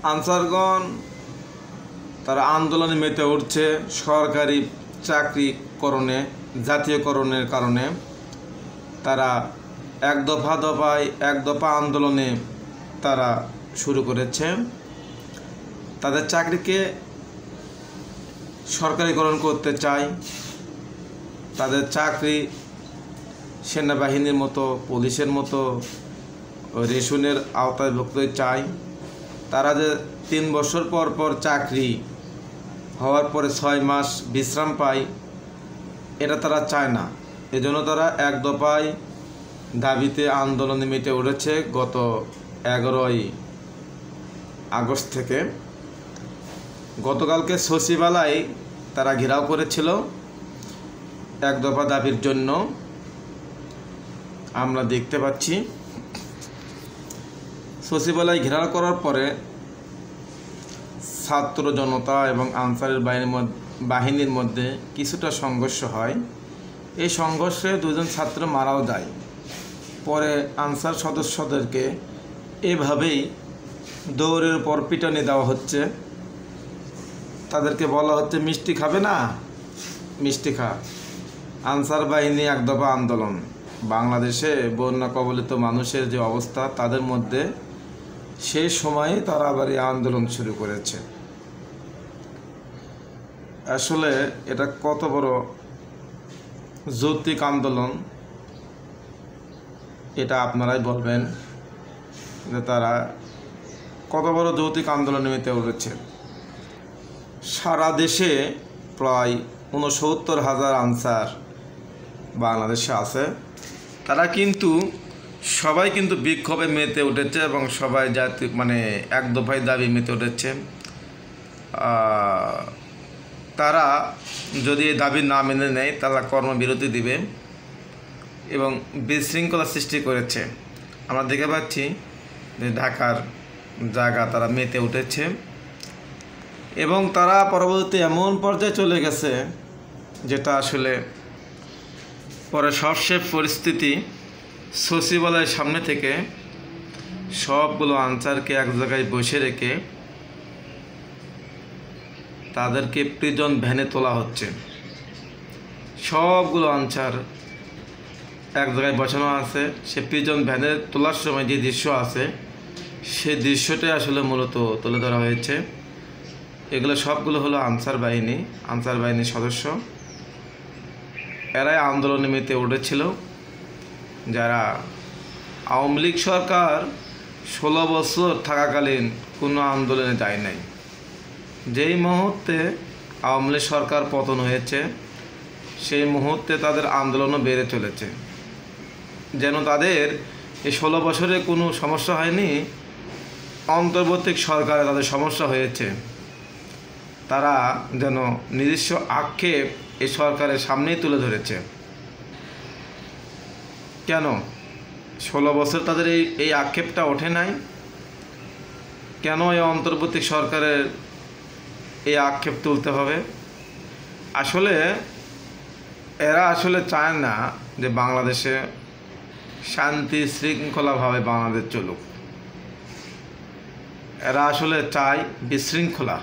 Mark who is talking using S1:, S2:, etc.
S1: আনসারগণ তারা আন্দোলনে মেতে উঠছে সরকারি চাকরিকরণে জাতীয়করণের কারণে। তারা এক দফা আন্দোলনে তারা শুরু করেছে। তাদের চাকরিকে সরকারিকরণ করতে চায়। তাদের চাকরি সেনাবাহিনীর মতো, পুলিশের মতো রেশনের আওতাভুক্ত চায়। তারা যে 3 বছর পর পর চাকরি হওয়ার পরে 6 মাস বিশ্রাম পায়, এটা তারা চায় না। এজন্য তারা এক দফায় দাবিতে আন্দোলনে মেতে উঠেছে গত 11ই আগস্ট থেকে। গতকালকে সচিবালয় তারা ঘেরাও করেছিল এক দফা দাবির জন্য। আমরা দেখতে পাচ্ছি সচিবালয় ঘেরাও করার পরে ছাত্র জনতা এবং আনসারের বাহিনীর মধ্যে কিছুটা সংঘর্ষ হয়। এই সংঘর্ষে 2 জন ছাত্র মারাও যায়। পরে আনসার সদস্যদেরকে এভাবেই দৌড়ের উপর পিটানি দেওয়া হচ্ছে। তাদেরকে বলা হচ্ছে মিষ্টি খাবে না, মিষ্টি খা। আনসার বাহিনী এক দফা আন্দোলন। বাংলাদেশে বন্যা কবলিত মানুষের যে অবস্থা, তাদের মধ্যে সেই সময়ে তারা আবার এই আন্দোলন শুরু করেছে। আসলে এটা কত বড় যৌক্তিক আন্দোলন, এটা আপনারাই বলবেন যে তারা কত বড় যৌক্তিক আন্দোলনে মেতে উঠেছে। সারা দেশে প্রায় 69,000 আনসার বাংলাদেশে আছে। তারা কিন্তু সবাই কিন্তু বিক্ষোভে মেতে উঠেছে এবং সবাই এক দফায় দাবি মেতে উঠেছে। তারা যদি এই দাবি না মেনে নেয় তারা কর্মবিরতি দিবে এবং বিশৃঙ্খলা সৃষ্টি করেছে। আমরা দেখতে পাচ্ছি যে ঢাকার জায়গা তারা মেতে উঠেছে এবং তারা পরবর্তীতে এমন পর্যায়ে চলে গেছে যেটা আসলে পরে সবশেষ পরিস্থিতি, সচিবালয়ের সামনে থেকে সবগুলো আনসারকে এক জায়গায় বসে রেখে তাদেরকে প্রিজন ভ্যানে তোলা হচ্ছে। সবগুলো আনসার এক জায়গায় বসানো আছে। সে প্রিজন ভ্যানে তোলার সময় যে দৃশ্য আছে, সেই দৃশ্যটাই আসলে মূলত তুলে ধরা হয়েছে। এগুলো সবগুলো হলো আনসার বাহিনীর সদস্য। এরাই আন্দোলনে মেতে উঠেছিল। যারা আওয়ামী লীগ সরকার 16 বছর থাকাকালীন কোনো আন্দোলনে যায় নাই। যেই মুহূর্তে আওয়ামী লীগ সরকার পতন হয়েছে, সেই মুহূর্তে তাদের আন্দোলনও বেড়ে চলেছে। যেন তাদের এই 16 বছরে কোনো সমস্যা হয়নি, অন্তর্বর্তী সরকারে তাদের সমস্যা হয়েছে। তারা যেন নিজস্ব আক্ষেপ এই সরকারের সামনেই তুলে ধরেছে। কেন 16 বছর তাদের এই আক্ষেপটা ওঠে নাই? কেন এই অন্তর্বর্তী সরকারের এই আক্ষেপ তুলতে হবে? আসলে এরা চায় না যে বাংলাদেশে শান্তি শৃঙ্খলাভাবে বাংলাদেশ চলুক। এরা চায় বিশৃঙ্খলা।